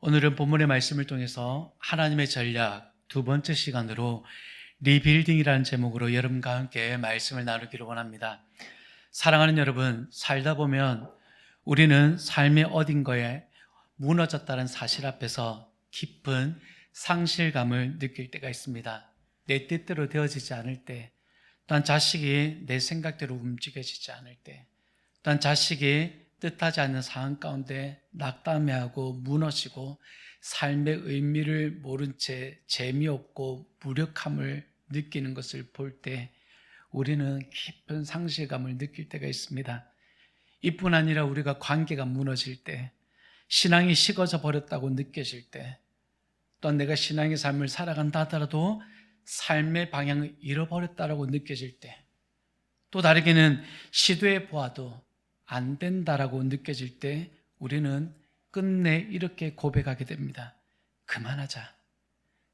오늘은 본문의 말씀을 통해서 하나님의 전략 두 번째 시간으로 리빌딩이라는 제목으로 여러분과 함께 말씀을 나누기를 원합니다. 사랑하는 여러분, 살다 보면 우리는 삶의 어딘가에 무너졌다는 사실 앞에서 깊은 상실감을 느낄 때가 있습니다. 내 뜻대로 되어지지 않을 때, 또한 자식이 내 생각대로 움직여지지 않을 때, 또한 자식이 뜻하지 않는 상황 가운데 낙담해하고 무너지고 삶의 의미를 모른 채 재미없고 무력함을 느끼는 것을 볼 때 우리는 깊은 상실감을 느낄 때가 있습니다. 이뿐 아니라 우리가 관계가 무너질 때, 신앙이 식어져 버렸다고 느껴질 때, 또한 내가 신앙의 삶을 살아간다 하더라도 삶의 방향을 잃어버렸다고 느껴질 때, 또 다르게는 시도해 보아도 안 된다라고 느껴질 때 우리는 끝내 이렇게 고백하게 됩니다. 그만하자.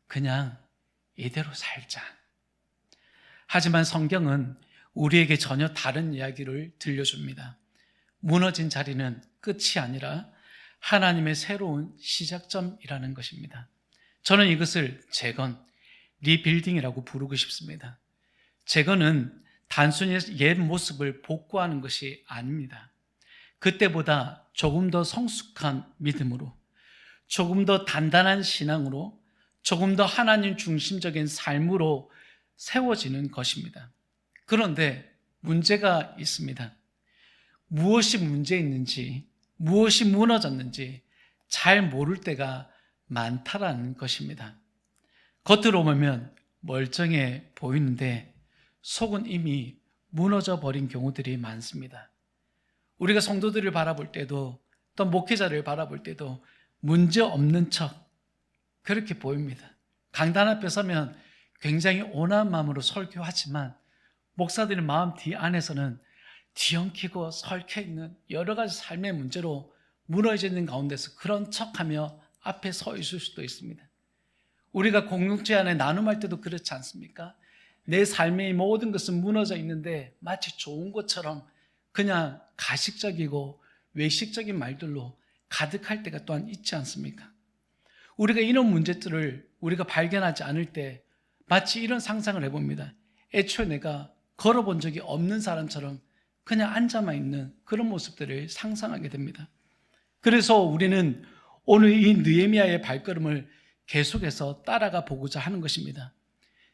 그냥 이대로 살자. 하지만 성경은 우리에게 전혀 다른 이야기를 들려줍니다. 무너진 자리는 끝이 아니라 하나님의 새로운 시작점이라는 것입니다. 저는 이것을 재건, 리빌딩이라고 부르고 싶습니다. 재건은 단순히 옛 모습을 복구하는 것이 아닙니다. 그때보다 조금 더 성숙한 믿음으로, 조금 더 단단한 신앙으로, 조금 더 하나님 중심적인 삶으로 세워지는 것입니다. 그런데 문제가 있습니다. 무엇이 문제 있는지, 무엇이 무너졌는지 잘 모를 때가 많다라는 것입니다. 겉으로 보면 멀쩡해 보이는데 속은 이미 무너져 버린 경우들이 많습니다. 우리가 성도들을 바라볼 때도, 또 목회자를 바라볼 때도 문제 없는 척 그렇게 보입니다. 강단 앞에 서면 굉장히 온화한 마음으로 설교하지만 목사들의 마음 뒤 안에서는 뒤엉키고 설켜있는 여러 가지 삶의 문제로 무너져 있는 가운데서 그런 척하며 앞에 서 있을 수도 있습니다. 우리가 공동체 안에 나눔할 때도 그렇지 않습니까? 내 삶의 모든 것은 무너져 있는데 마치 좋은 것처럼 그냥 가식적이고 외식적인 말들로 가득할 때가 또한 있지 않습니까? 우리가 이런 문제들을 우리가 발견하지 않을 때 마치 이런 상상을 해봅니다. 애초에 내가 걸어본 적이 없는 사람처럼 그냥 앉아만 있는 그런 모습들을 상상하게 됩니다. 그래서 우리는 오늘 이 느헤미야의 발걸음을 계속해서 따라가 보고자 하는 것입니다.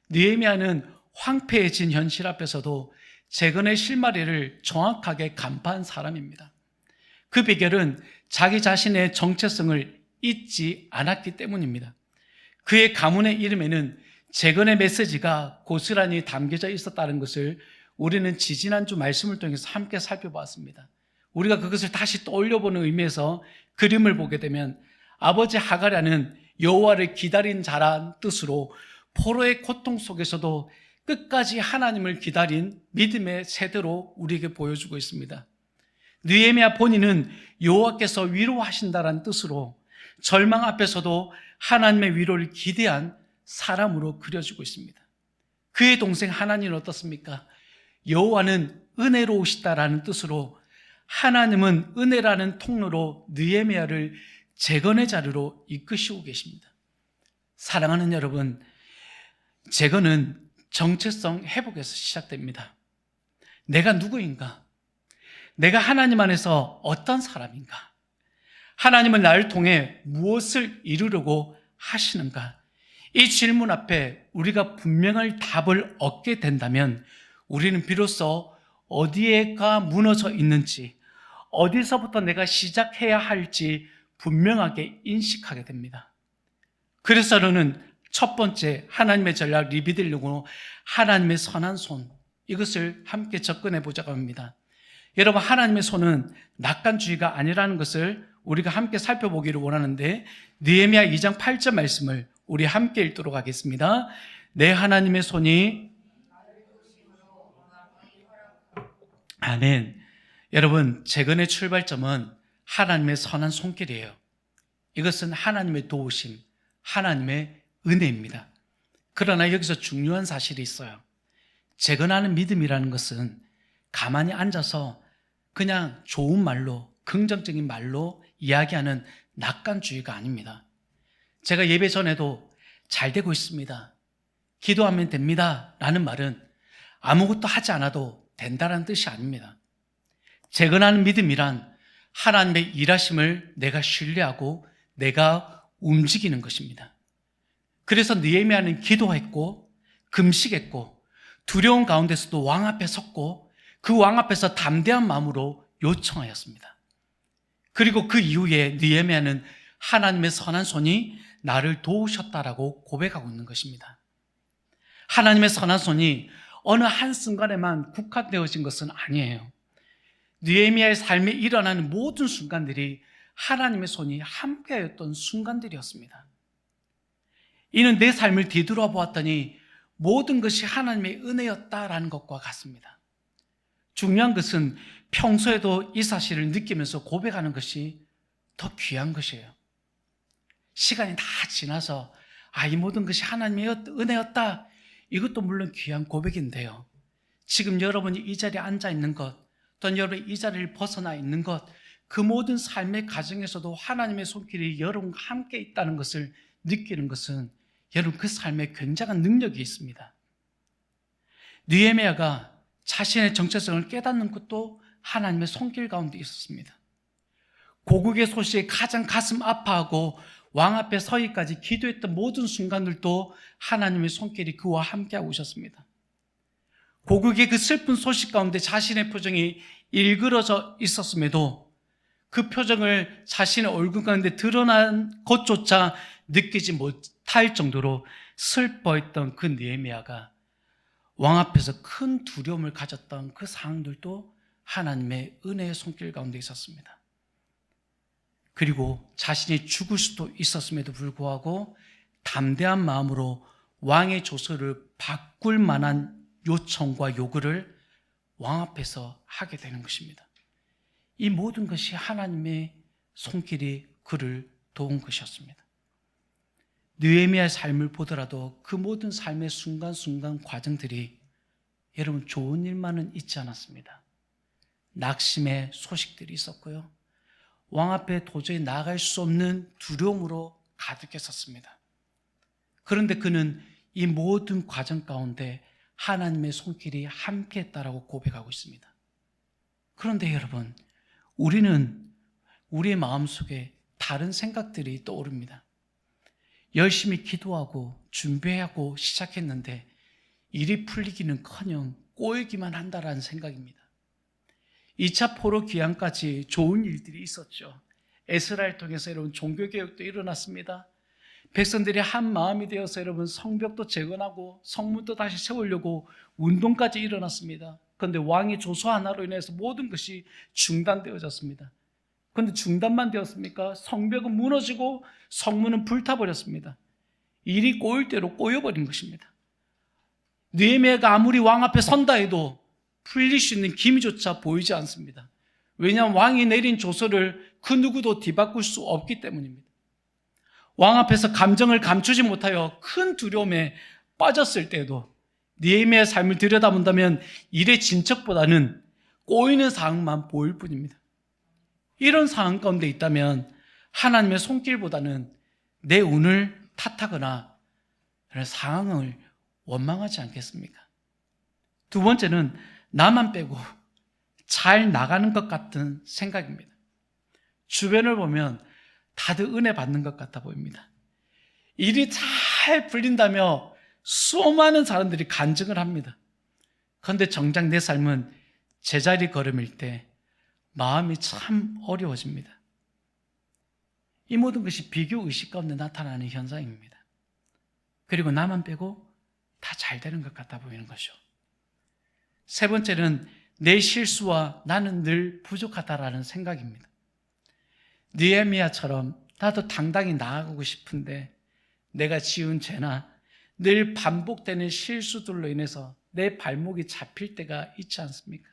느헤미야는 황폐해진 현실 앞에서도 재건의 실마리를 정확하게 간파한 사람입니다. 그 비결은 자기 자신의 정체성을 잊지 않았기 때문입니다. 그의 가문의 이름에는 재건의 메시지가 고스란히 담겨져 있었다는 것을 우리는 지지난주 말씀을 통해서 함께 살펴보았습니다. 우리가 그것을 다시 떠올려보는 의미에서 그림을 보게 되면 아버지 하갈야는 여호와를 기다린 자란 뜻으로 포로의 고통 속에서도 끝까지 하나님을 기다린 믿음의 세대로 우리에게 보여주고 있습니다. 느헤미야 본인은 여호와께서 위로하신다는 뜻으로 절망 앞에서도 하나님의 위로를 기대한 사람으로 그려지고 있습니다. 그의 동생 하나님은 어떻습니까? 여호와는 은혜로우시다라는 뜻으로 하나님은 은혜라는 통로로 느헤미야를 재건의 자리로 이끄시고 계십니다. 사랑하는 여러분, 재건은 정체성 회복에서 시작됩니다. 내가 누구인가? 내가 하나님 안에서 어떤 사람인가? 하나님은 나를 통해 무엇을 이루려고 하시는가? 이 질문 앞에 우리가 분명한 답을 얻게 된다면 우리는 비로소 어디에가 무너져 있는지, 어디서부터 내가 시작해야 할지 분명하게 인식하게 됩니다. 그래서 저는 첫 번째 하나님의 전략 리빌딩으로 하나님의 선한 손, 이것을 함께 접근해 보자고 합니다. 여러분, 하나님의 손은 낙관주의가 아니라는 것을 우리가 함께 살펴보기를 원하는데 느헤미야 2장 8절 말씀을 우리 함께 읽도록 하겠습니다. 내 하나님의 손이 아멘. 여러분, 재건의 출발점은 하나님의 선한 손길이에요. 이것은 하나님의 도우심, 하나님의 은혜입니다. 그러나 여기서 중요한 사실이 있어요. 재건하는 믿음이라는 것은 가만히 앉아서 그냥 좋은 말로, 긍정적인 말로 이야기하는 낙관주의가 아닙니다. 제가 예배 전에도 잘 되고 있습니다, 기도하면 됩니다 라는 말은 아무것도 하지 않아도 된다는 뜻이 아닙니다. 재건하는 믿음이란 하나님의 일하심을 내가 신뢰하고 내가 움직이는 것입니다. 그래서 느헤미야는 기도했고 금식했고 두려운 가운데서도 왕 앞에 섰고 그 왕 앞에서 담대한 마음으로 요청하였습니다. 그리고 그 이후에 느헤미야는 하나님의 선한 손이 나를 도우셨다라고 고백하고 있는 것입니다. 하나님의 선한 손이 어느 한순간에만 국한되어진 것은 아니에요. 느헤미야의 삶에 일어나는 모든 순간들이 하나님의 손이 함께하였던 순간들이었습니다. 이는 내 삶을 뒤돌아 보았더니 모든 것이 하나님의 은혜였다라는 것과 같습니다. 중요한 것은 평소에도 이 사실을 느끼면서 고백하는 것이 더 귀한 것이에요. 시간이 다 지나서 이 모든 것이 하나님의 은혜였다, 이것도 물론 귀한 고백인데요, 지금 여러분이 이 자리에 앉아 있는 것, 또는 여러분이 이 자리를 벗어나 있는 것, 그 모든 삶의 과정에서도 하나님의 손길이 여러분과 함께 있다는 것을 느끼는 것은 여러분 그 삶에 굉장한 능력이 있습니다. 느헤미야가 자신의 정체성을 깨닫는 것도 하나님의 손길 가운데 있었습니다. 고국의 소식에 가장 가슴 아파하고 왕 앞에 서기까지 기도했던 모든 순간들도 하나님의 손길이 그와 함께하고 오셨습니다. 고국의 그 슬픈 소식 가운데 자신의 표정이 일그러져 있었음에도 그 표정을 자신의 얼굴 가운데 드러난 것조차 느끼지 못할 정도로 슬퍼했던 그 느헤미야가 왕 앞에서 큰 두려움을 가졌던 그 상황들도 하나님의 은혜의 손길 가운데 있었습니다. 그리고 자신이 죽을 수도 있었음에도 불구하고 담대한 마음으로 왕의 조서를 바꿀 만한 요청과 요구를 왕 앞에서 하게 되는 것입니다. 이 모든 것이 하나님의 손길이 그를 도운 것이었습니다. 느헤미야의 삶을 보더라도 그 모든 삶의 순간순간 과정들이 여러분 좋은 일만은 있지 않았습니다. 낙심의 소식들이 있었고요, 왕 앞에 도저히 나아갈 수 없는 두려움으로 가득했었습니다. 그런데 그는 이 모든 과정 가운데 하나님의 손길이 함께했다라고 고백하고 있습니다. 그런데 여러분, 우리는 우리의 마음속에 다른 생각들이 떠오릅니다. 열심히 기도하고 준비하고 시작했는데 일이 풀리기는커녕 꼬이기만 한다라는 생각입니다. 2차 포로 귀환까지 좋은 일들이 있었죠. 에스라를 통해서 여러분 종교개혁도 일어났습니다. 백성들이 한 마음이 되어서 여러분 성벽도 재건하고 성문도 다시 세우려고 운동까지 일어났습니다. 그런데 왕의 조서 하나로 인해서 모든 것이 중단되어졌습니다. 그런데 중단만 되었습니까? 성벽은 무너지고 성문은 불타버렸습니다. 일이 꼬일 대로 꼬여버린 것입니다. 느헤미야가 아무리 왕 앞에 선다 해도 풀릴 수 있는 기미조차 보이지 않습니다. 왜냐하면 왕이 내린 조서를 그 누구도 뒤바꿀 수 없기 때문입니다. 왕 앞에서 감정을 감추지 못하여 큰 두려움에 빠졌을 때에도 느헤미야의 삶을 들여다본다면 일의 진척보다는 꼬이는 상황만 보일 뿐입니다. 이런 상황 가운데 있다면 하나님의 손길보다는 내 운을 탓하거나 그런 상황을 원망하지 않겠습니까? 두 번째는 나만 빼고 잘 나가는 것 같은 생각입니다. 주변을 보면 다들 은혜 받는 것 같아 보입니다. 일이 잘 풀린다며 수많은 사람들이 간증을 합니다. 그런데 정작 내 삶은 제자리 걸음일 때 마음이 참 어려워집니다. 이 모든 것이 비교의식 가운데 나타나는 현상입니다. 그리고 나만 빼고 다 잘 되는 것 같아 보이는 것이죠. 세 번째는 내 실수와 나는 늘 부족하다라는 생각입니다. 느헤미야처럼 나도 당당히 나아가고 싶은데 내가 지은 죄나 늘 반복되는 실수들로 인해서 내 발목이 잡힐 때가 있지 않습니까?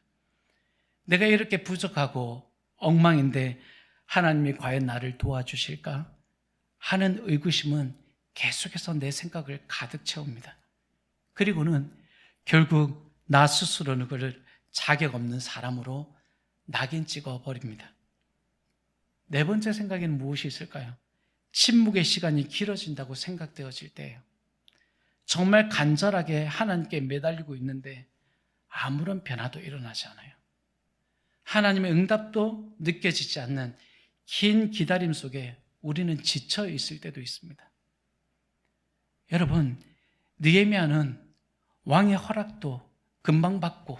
내가 이렇게 부족하고 엉망인데 하나님이 과연 나를 도와주실까 하는 의구심은 계속해서 내 생각을 가득 채웁니다. 그리고는 결국 나 스스로는 그를 자격 없는 사람으로 낙인 찍어 버립니다. 네 번째 생각에는 무엇이 있을까요? 침묵의 시간이 길어진다고 생각되어질 때예요. 정말 간절하게 하나님께 매달리고 있는데 아무런 변화도 일어나지 않아요. 하나님의 응답도 느껴지지 않는 긴 기다림 속에 우리는 지쳐 있을 때도 있습니다. 여러분, 느헤미야는 왕의 허락도 금방 받고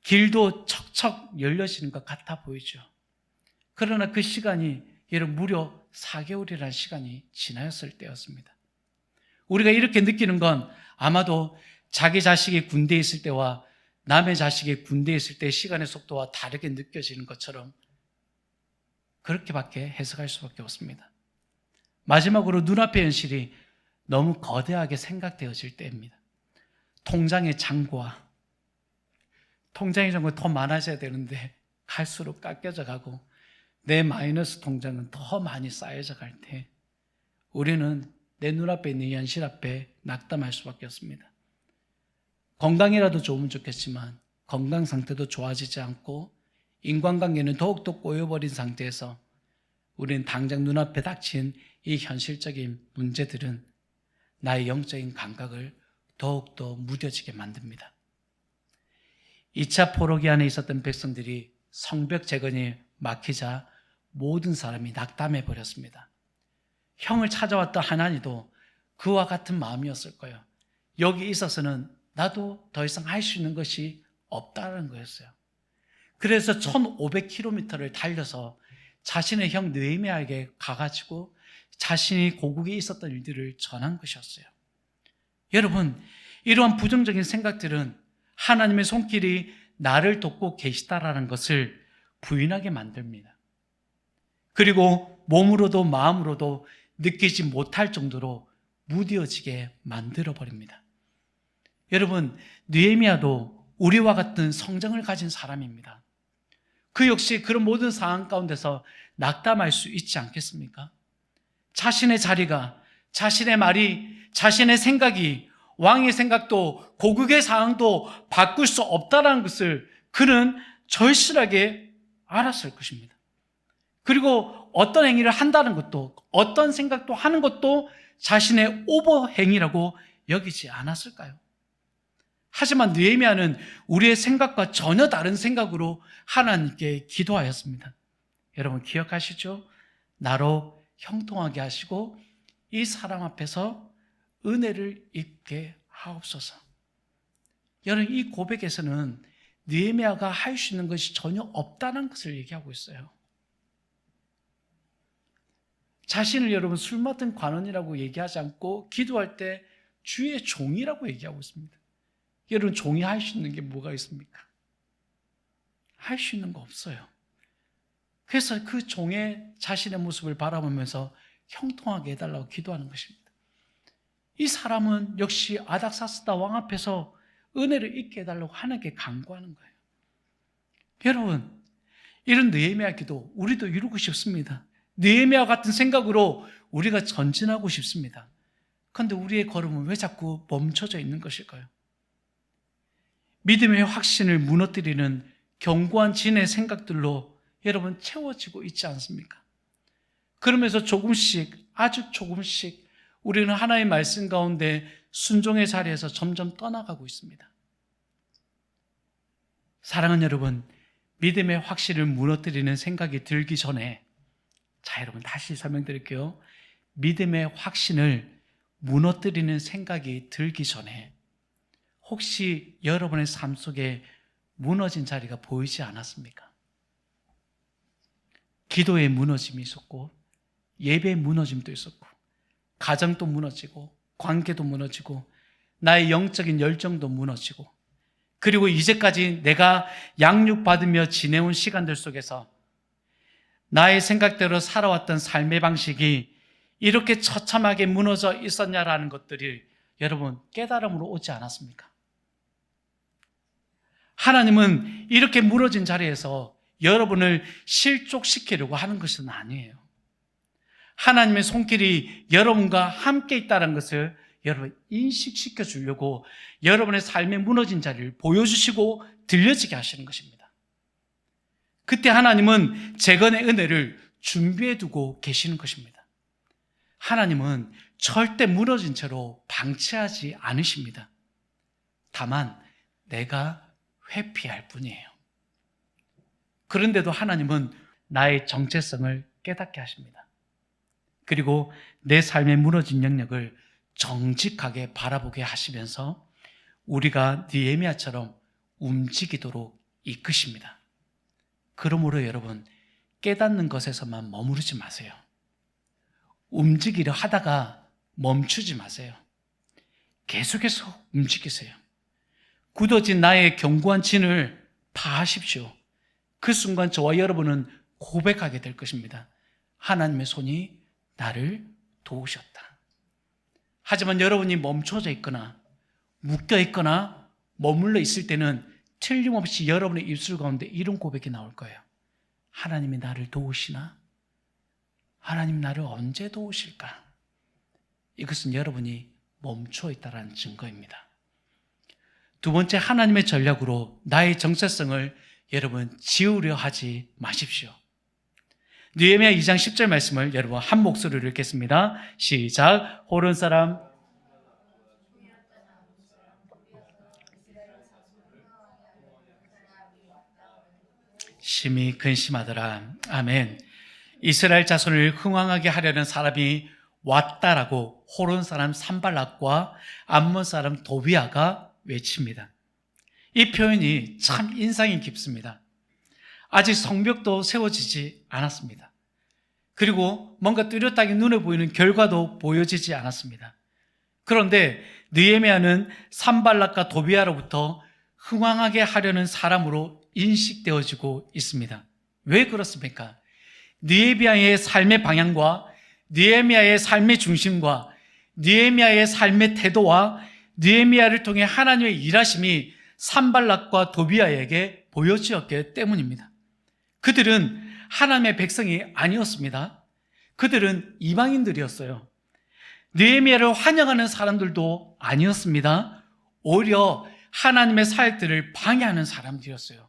길도 척척 열려지는 것 같아 보이죠. 그러나 그 시간이 여러분 무려 4개월이라는 시간이 지나였을 때였습니다. 우리가 이렇게 느끼는 건 아마도 자기 자식이 군대에 있을 때와 남의 자식이 군대에 있을 때의 시간의 속도와 다르게 느껴지는 것처럼 그렇게밖에 해석할 수밖에 없습니다. 마지막으로 눈앞의 현실이 너무 거대하게 생각되어질 때입니다. 통장의 잔고가 더 많아져야 되는데 갈수록 깎여져 가고 내 마이너스 통장은 더 많이 쌓여져 갈 때 우리는 내 눈앞에 있는 현실 앞에 낙담할 수밖에 없습니다. 건강이라도 좋으면 좋겠지만 건강 상태도 좋아지지 않고 인간관계는 더욱더 꼬여버린 상태에서 우리는 당장 눈앞에 닥친 이 현실적인 문제들은 나의 영적인 감각을 더욱더 무뎌지게 만듭니다. 2차 포로기 안에 있었던 백성들이 성벽 재건이 막히자 모든 사람이 낙담해 버렸습니다. 형을 찾아왔던 하나니도 그와 같은 마음이었을 거예요. 여기 있어서는 나도 더 이상 할 수 있는 것이 없다는 거였어요. 그래서 1500km를 달려서 자신의 형 느헤미야에게 가가지고 자신이 고국에 있었던 일들을 전한 것이었어요. 여러분, 이러한 부정적인 생각들은 하나님의 손길이 나를 돕고 계시다라는 것을 부인하게 만듭니다. 그리고 몸으로도 마음으로도 느끼지 못할 정도로 무뎌지게 만들어버립니다. 여러분, 느헤미야도 우리와 같은 성정을 가진 사람입니다. 그 역시 그런 모든 상황 가운데서 낙담할 수 있지 않겠습니까? 자신의 자리가, 자신의 말이, 자신의 생각이, 왕의 생각도 고국의 상황도 바꿀 수 없다는 것을 그는 절실하게 알았을 것입니다. 그리고 어떤 행위를 한다는 것도, 어떤 생각도 하는 것도 자신의 오버 행위라고 여기지 않았을까요? 하지만 느헤미야는 우리의 생각과 전혀 다른 생각으로 하나님께 기도하였습니다. 여러분 기억하시죠? 나로 형통하게 하시고 이 사람 앞에서 은혜를 입게 하옵소서. 여러분 이 고백에서는 느헤미야가 할 수 있는 것이 전혀 없다는 것을 얘기하고 있어요. 자신을 여러분 술 맡은 관원이라고 얘기하지 않고 기도할 때 주의 종이라고 얘기하고 있습니다. 여러분 종이 할 수 있는 게 뭐가 있습니까? 할 수 있는 거 없어요. 그래서 그 종의 자신의 모습을 바라보면서 형통하게 해달라고 기도하는 것입니다. 이 사람은 역시 아닥사스다 왕 앞에서 은혜를 입게 해달라고 하나님께 간구하는 거예요. 여러분 이런 느헤미야 기도 우리도 이루고 싶습니다. 느헤미야 같은 생각으로 우리가 전진하고 싶습니다. 그런데 우리의 걸음은 왜 자꾸 멈춰져 있는 것일까요? 믿음의 확신을 무너뜨리는 견고한 진의 생각들로 여러분 채워지고 있지 않습니까? 그러면서 조금씩 아주 조금씩 우리는 하나님의 말씀 가운데 순종의 자리에서 점점 떠나가고 있습니다. 사랑하는 여러분, 믿음의 확신을 무너뜨리는 생각이 들기 전에 자 여러분 다시 설명드릴게요. 믿음의 확신을 무너뜨리는 생각이 들기 전에 혹시 여러분의 삶 속에 무너진 자리가 보이지 않았습니까? 기도의 무너짐이 있었고 예배의 무너짐도 있었고 가정도 무너지고 관계도 무너지고 나의 영적인 열정도 무너지고 그리고 이제까지 내가 양육받으며 지내온 시간들 속에서 나의 생각대로 살아왔던 삶의 방식이 이렇게 처참하게 무너져 있었냐라는 것들이 여러분 깨달음으로 오지 않았습니까? 하나님은 이렇게 무너진 자리에서 여러분을 실족시키려고 하는 것은 아니에요. 하나님의 손길이 여러분과 함께 있다는 것을 여러분 인식시켜 주려고 여러분의 삶의 무너진 자리를 보여주시고 들려지게 하시는 것입니다. 그때 하나님은 재건의 은혜를 준비해 두고 계시는 것입니다. 하나님은 절대 무너진 채로 방치하지 않으십니다. 다만 내가 회피할 뿐이에요. 그런데도 하나님은 나의 정체성을 깨닫게 하십니다. 그리고 내 삶의 무너진 영역을 정직하게 바라보게 하시면서 우리가 느헤미야처럼 움직이도록 이끄십니다. 그러므로 여러분, 깨닫는 것에서만 머무르지 마세요. 움직이려 하다가 멈추지 마세요. 계속해서 움직이세요. 굳어진 나의 견고한 진을 파하십시오. 그 순간 저와 여러분은 고백하게 될 것입니다. 하나님의 손이 나를 도우셨다. 하지만 여러분이 멈춰져 있거나 묶여 있거나 머물러 있을 때는 틀림없이 여러분의 입술 가운데 이런 고백이 나올 거예요. 하나님이 나를 도우시나? 하나님 나를 언제 도우실까? 이것은 여러분이 멈춰 있다는 증거입니다. 두 번째, 하나님의 전략으로 나의 정체성을 여러분 지우려 하지 마십시오. 느헤미야 2장 10절 말씀을 여러분 한 목소리로 읽겠습니다. 시작. 호른 사람 심히 근심하더라. 아멘. 이스라엘 자손을 흥왕하게 하려는 사람이 왔다라고 호론 사람 산발락과 암몬 사람 도비아가 외칩니다. 이 표현이 참 인상이 깊습니다. 아직 성벽도 세워지지 않았습니다. 그리고 뭔가 뚜렷하게 눈에 보이는 결과도 보여지지 않았습니다. 그런데 느헤미야는 산발락과 도비아로부터 흥왕하게 하려는 사람으로 인식되어지고 있습니다. 왜 그렇습니까? 느헤미야의 삶의 방향과 느헤미야의 삶의 중심과 느헤미야의 삶의 태도와 느헤미야를 통해 하나님의 일하심이 산발락과 도비아에게 보여지었기 때문입니다. 그들은 하나님의 백성이 아니었습니다. 그들은 이방인들이었어요. 느헤미야를 환영하는 사람들도 아니었습니다. 오히려 하나님의 사역들을 방해하는 사람들이었어요.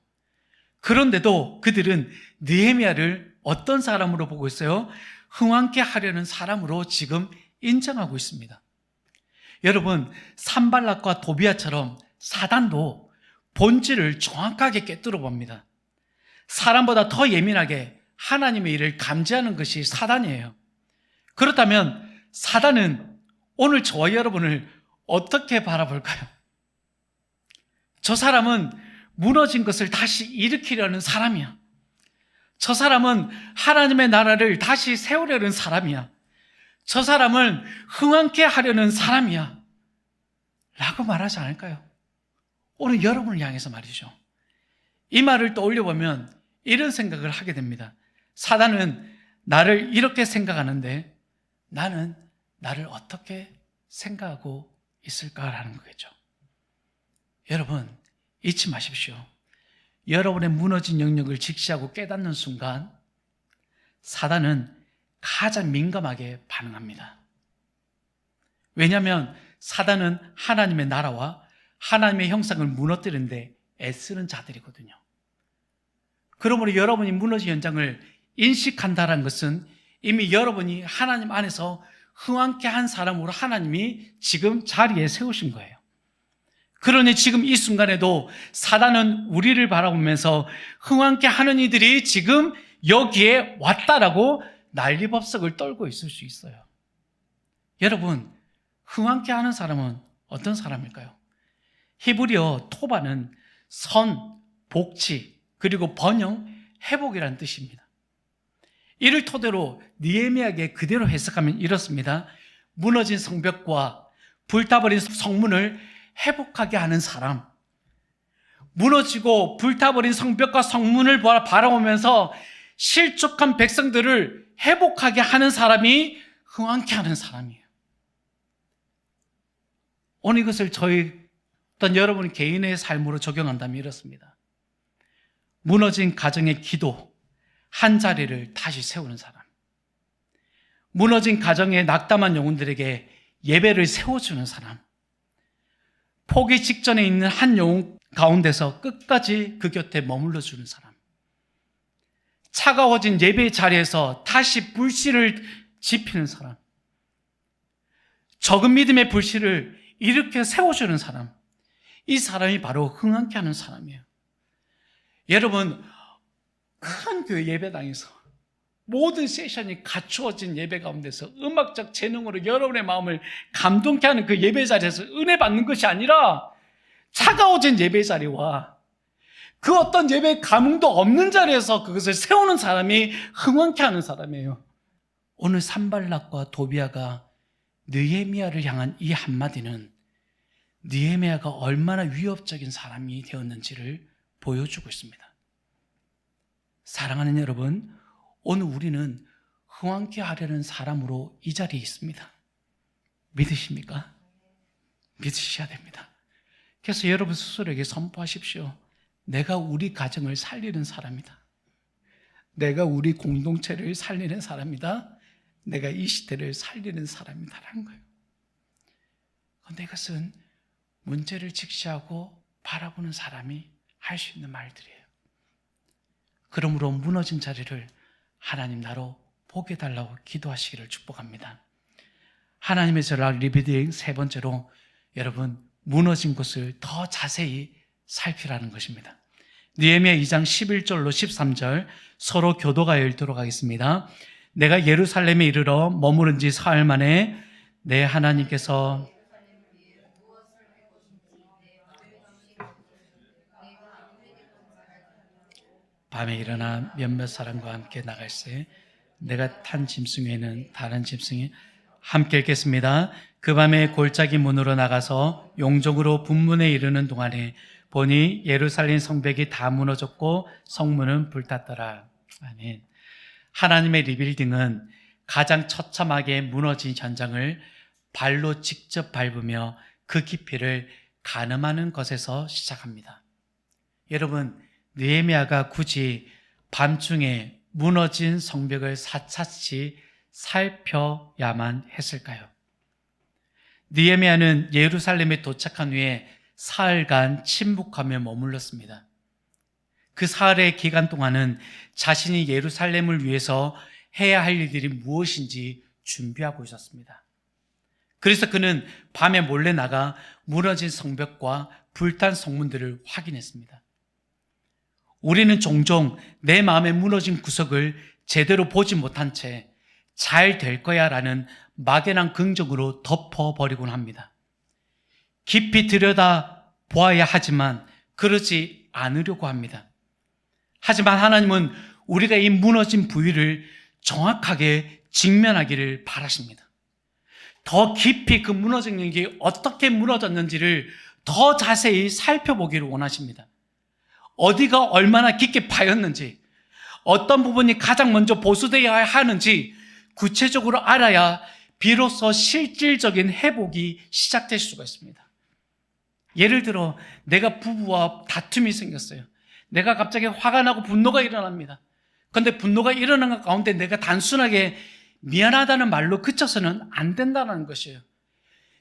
그런데도 그들은 느헤미야를 어떤 사람으로 보고 있어요? 흥왕케 하려는 사람으로 지금 인정하고 있습니다. 여러분, 산발락과 도비아처럼 사단도 본질을 정확하게 꿰뚫어 봅니다. 사람보다 더 예민하게 하나님의 일을 감지하는 것이 사단이에요. 그렇다면 사단은 오늘 저와 여러분을 어떻게 바라볼까요? 저 사람은 무너진 것을 다시 일으키려는 사람이야. 저 사람은 하나님의 나라를 다시 세우려는 사람이야. 저 사람은 흥왕케 하려는 사람이야. 라고 말하지 않을까요? 오늘 여러분을 향해서 말이죠. 이 말을 떠올려보면 이런 생각을 하게 됩니다. 사단은 나를 이렇게 생각하는데 나는 나를 어떻게 생각하고 있을까라는 거겠죠. 여러분, 잊지 마십시오. 여러분의 무너진 영역을 직시하고 깨닫는 순간 사단은 가장 민감하게 반응합니다. 왜냐하면 사단은 하나님의 나라와 하나님의 형상을 무너뜨리는데 애쓰는 자들이거든요. 그러므로 여러분이 무너진 현장을 인식한다는 것은 이미 여러분이 하나님 안에서 흥왕케 한 사람으로 하나님이 지금 자리에 세우신 거예요. 그러니 지금 이 순간에도 사단은 우리를 바라보면서 흥왕케 하는 이들이 지금 여기에 왔다라고 난리법석을 떨고 있을 수 있어요. 여러분, 흥왕케 하는 사람은 어떤 사람일까요? 히브리어 토바는 선, 복지, 그리고 번영, 회복이라는 뜻입니다. 이를 토대로 느헤미야에게 그대로 해석하면 이렇습니다. 무너진 성벽과 불타버린 성문을 회복하게 하는 사람, 무너지고 불타버린 성벽과 성문을 바라보면서 실족한 백성들을 회복하게 하는 사람이 흥왕케 하는 사람이에요. 오늘 이것을 저희 어떤 여러분 개인의 삶으로 적용한다면 이렇습니다. 무너진 가정의 기도 한 자리를 다시 세우는 사람, 무너진 가정의 낙담한 영혼들에게 예배를 세워주는 사람, 포기 직전에 있는 한 영혼 가운데서 끝까지 그 곁에 머물러 주는 사람, 차가워진 예배의 자리에서 다시 불씨를 지피는 사람, 적은 믿음의 불씨를 일으켜 세워주는 사람, 이 사람이 바로 흥황케 하는 사람이에요. 여러분, 큰 교회 예배당에서 모든 세션이 갖추어진 예배 가운데서 음악적 재능으로 여러분의 마음을 감동케 하는 그 예배 자리에서 은혜 받는 것이 아니라 차가워진 예배 자리와 그 어떤 예배 감흥도 없는 자리에서 그것을 세우는 사람이 흥황케 하는 사람이에요. 오늘 산발락과 도비아가 느헤미야를 향한 이 한마디는 느헤미야가 얼마나 위협적인 사람이 되었는지를 보여주고 있습니다. 사랑하는 여러분, 오늘 우리는 흥황케 하려는 사람으로 이 자리에 있습니다. 믿으십니까? 믿으셔야 됩니다. 그래서 여러분 스스로에게 선포하십시오. 내가 우리 가정을 살리는 사람이다. 내가 우리 공동체를 살리는 사람이다. 내가 이 시대를 살리는 사람이다라는 거예요. 그런데 이것은 문제를 직시하고 바라보는 사람이 할 수 있는 말들이에요. 그러므로 무너진 자리를 하나님 나로 보게 달라고 기도하시기를 축복합니다. 하나님의 전략 리빌딩 세 번째로 여러분 무너진 곳을 더 자세히 살피라는 것입니다. 느헤미야 2장 11절로 13절 서로 교도가 읽도록 하겠습니다. 내가 예루살렘에 이르러 머무른 지 사흘 만에 내 하나님께서 밤에 일어나 몇몇 사람과 함께 나갈새 내가 탄 짐승에는 다른 짐승이 함께 읽겠습니다. 그 밤에 골짜기 문으로 나가서 용적으로 분문에 이르는 동안에 보니 예루살렘 성벽이 다 무너졌고 성문은 불탔더라. 아멘. 하나님의 리빌딩은 가장 처참하게 무너진 현장을 발로 직접 밟으며 그 깊이를 가늠하는 것에서 시작합니다. 여러분, 느헤미야가 굳이 밤중에 무너진 성벽을 사차치 살펴야만 했을까요? 느헤미야는 예루살렘에 도착한 후에 사흘간 침묵하며 머물렀습니다. 그 사흘의 기간 동안은 자신이 예루살렘을 위해서 해야 할 일들이 무엇인지 준비하고 있었습니다. 그래서 그는 밤에 몰래 나가 무너진 성벽과 불탄 성문들을 확인했습니다. 우리는 종종 내 마음에 무너진 구석을 제대로 보지 못한 채 잘 될 거야 라는 막연한 긍정으로 덮어버리곤 합니다. 깊이 들여다 보아야 하지만 그러지 않으려고 합니다. 하지만 하나님은 우리가 이 무너진 부위를 정확하게 직면하기를 바라십니다. 더 깊이 그 무너진 게 어떻게 무너졌는지를 더 자세히 살펴보기를 원하십니다. 어디가 얼마나 깊게 파였는지, 어떤 부분이 가장 먼저 보수되어야 하는지 구체적으로 알아야 비로소 실질적인 회복이 시작될 수가 있습니다. 예를 들어 내가 부부와 다툼이 생겼어요. 내가 갑자기 화가 나고 분노가 일어납니다. 그런데 분노가 일어나는 가운데 내가 단순하게 미안하다는 말로 그쳐서는 안 된다는 것이에요.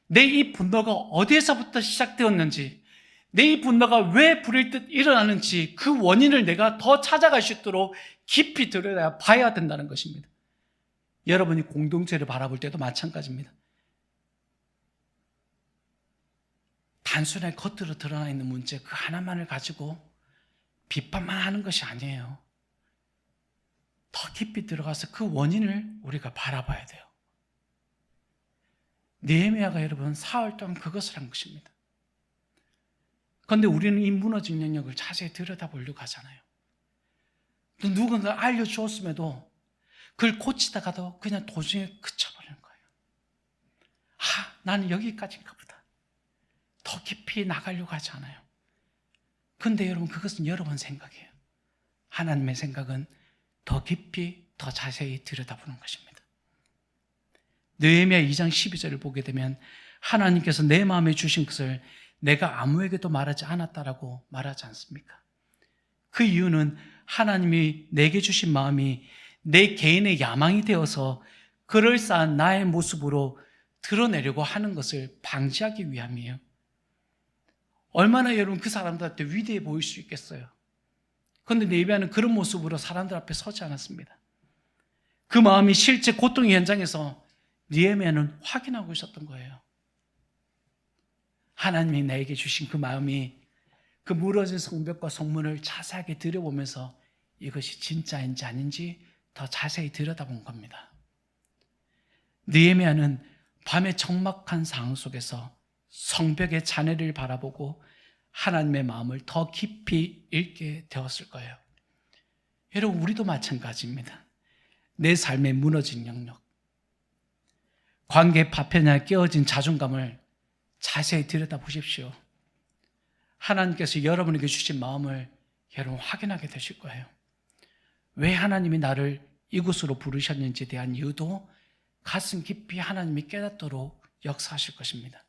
내 이 분노가 어디에서부터 시작되었는지, 내 이 분노가 왜 불일듯 일어나는지 그 원인을 내가 더 찾아갈 수 있도록 깊이 들여다 봐야 된다는 것입니다. 여러분이 공동체를 바라볼 때도 마찬가지입니다. 단순하게 겉으로 드러나 있는 문제 그 하나만을 가지고 비판만 하는 것이 아니에요. 더 깊이 들어가서 그 원인을 우리가 바라봐야 돼요. 느헤미야가 여러분 사흘 동안 그것을 한 것입니다. 그런데 우리는 이 무너진 영역을 자세히 들여다보려고 하잖아요. 또 누군가 알려주었음에도 그걸 고치다가도 그냥 도중에 그쳐버리는 거예요. 나는 여기까지인가 보다. 더 깊이 나가려고 하지 않아요. 그런데 여러분 그것은 여러분 생각이에요. 하나님의 생각은 더 깊이 더 자세히 들여다보는 것입니다. 느헤미야 2장 12절을 보게 되면 하나님께서 내 마음에 주신 것을 내가 아무에게도 말하지 않았다라고 말하지 않습니까? 그 이유는 하나님이 내게 주신 마음이 내 개인의 야망이 되어서 그럴싸한 나의 모습으로 드러내려고 하는 것을 방지하기 위함이에요. 얼마나 여러분 그 사람들한테 위대해 보일 수 있겠어요. 그런데 느헤미야는 그런 모습으로 사람들 앞에 서지 않았습니다. 그 마음이 실제 고통의 현장에서 느헤미야는 확인하고 있었던 거예요. 하나님이 나에게 주신 그 마음이 그 무너진 성벽과 성문을 자세하게 들여보면서 이것이 진짜인지 아닌지 더 자세히 들여다본 겁니다. 느헤미야는 밤의 적막한 상황 속에서 성벽의 잔해를 바라보고 하나님의 마음을 더 깊이 읽게 되었을 거예요. 여러분, 우리도 마찬가지입니다. 내 삶의 무너진 영역, 관계 파편에 깨어진 자존감을 자세히 들여다보십시오. 하나님께서 여러분에게 주신 마음을 여러분 확인하게 되실 거예요. 왜 하나님이 나를 이곳으로 부르셨는지에 대한 이유도 가슴 깊이 하나님이 깨닫도록 역사하실 것입니다.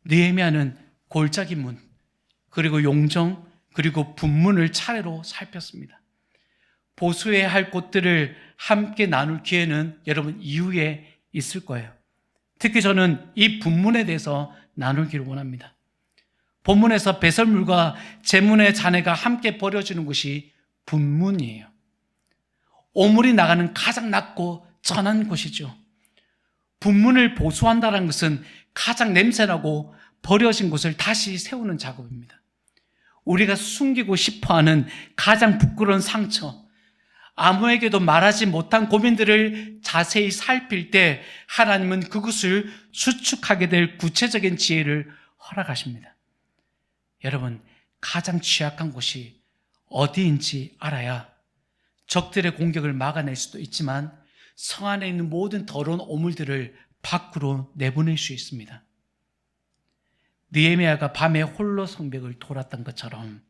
느헤미야는 골짜기 문, 그리고 용정, 그리고 분문을 차례로 살폈습니다. 보수해야 할 곳들을 함께 나눌 기회는 여러분 이후에 있을 거예요. 특히 저는 이 분문에 대해서 나누기를 원합니다. 본문에서 배설물과 제문의 잔해가 함께 버려지는 곳이 분문이에요. 오물이 나가는 가장 낮고 전한 곳이죠. 분문을 보수한다는 것은 가장 냄새나고 버려진 곳을 다시 세우는 작업입니다. 우리가 숨기고 싶어하는 가장 부끄러운 상처, 아무에게도 말하지 못한 고민들을 자세히 살필 때 하나님은 그것을 수축하게 될 구체적인 지혜를 허락하십니다. 여러분, 가장 취약한 곳이 어디인지 알아야 적들의 공격을 막아낼 수도 있지만 성 안에 있는 모든 더러운 오물들을 밖으로 내보낼 수 있습니다. 느헤미야가 밤에 홀로 성벽을 돌았던 것처럼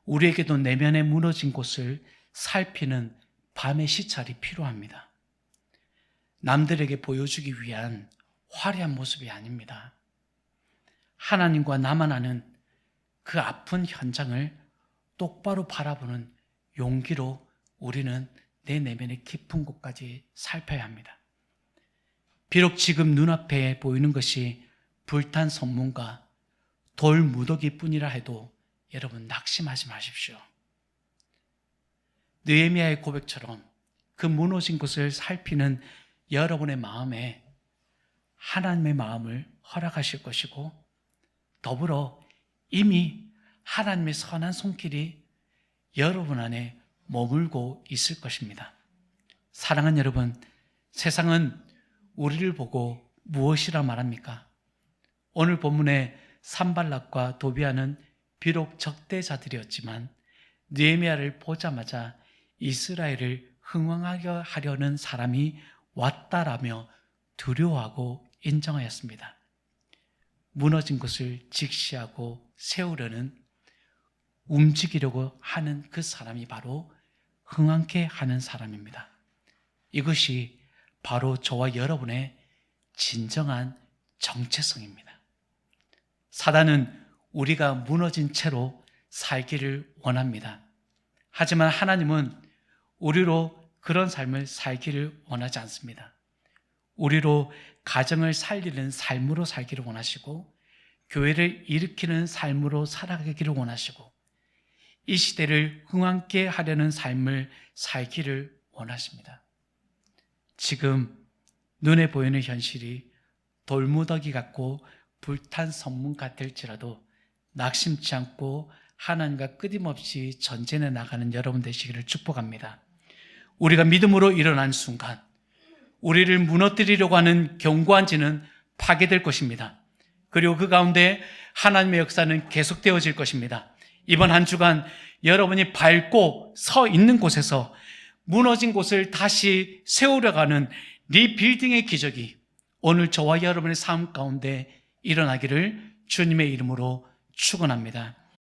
우리에게도 내면에 무너진 곳을 살피는 밤의 시찰이 필요합니다. 남들에게 보여주기 위한 화려한 모습이 아닙니다. 하나님과 나만 아는 그 아픈 현장을 똑바로 바라보는 용기로 우리는 내 내면의 깊은 곳까지 살펴야 합니다. 비록 지금 눈앞에 보이는 것이 불탄 성문과 돌 무더기 뿐이라 해도 여러분 낙심하지 마십시오. 느헤미야의 고백처럼 그 무너진 곳을 살피는 여러분의 마음에 하나님의 마음을 허락하실 것이고 더불어 이미 하나님의 선한 손길이 여러분 안에 머물고 있을 것입니다. 사랑하는 여러분, 세상은 우리를 보고 무엇이라 말합니까? 오늘 본문의 산발락과 도비아는 비록 적대자들이었지만 느헤미야를 보자마자 이스라엘을 흥왕하게 하려는 사람이 왔다라며 두려워하고 인정하였습니다. 무너진 것을 직시하고 세우려는 움직이려고 하는 그 사람이 바로 흥왕케 하는 사람입니다. 이것이 바로 저와 여러분의 진정한 정체성입니다. 사단은 우리가 무너진 채로 살기를 원합니다. 하지만 하나님은 우리로 그런 삶을 살기를 원하지 않습니다. 우리로 가정을 살리는 삶으로 살기를 원하시고 교회를 일으키는 삶으로 살아가기를 원하시고 이 시대를 흥왕케 하려는 삶을 살기를 원하십니다. 지금 눈에 보이는 현실이 돌무더기 같고 불탄 성문 같을지라도 낙심치 않고 하나님과 끊임없이 전진해 나가는 여러분 되시기를 축복합니다. 우리가 믿음으로 일어난 순간 우리를 무너뜨리려고 하는 견고한 지는 파괴될 것입니다. 그리고 그 가운데 하나님의 역사는 계속되어질 것입니다. 이번 한 주간 여러분이 밟고 서 있는 곳에서 무너진 곳을 다시 세우려가는 리빌딩의 기적이 오늘 저와 여러분의 삶 가운데 일어나기를 주님의 이름으로 축원합니다.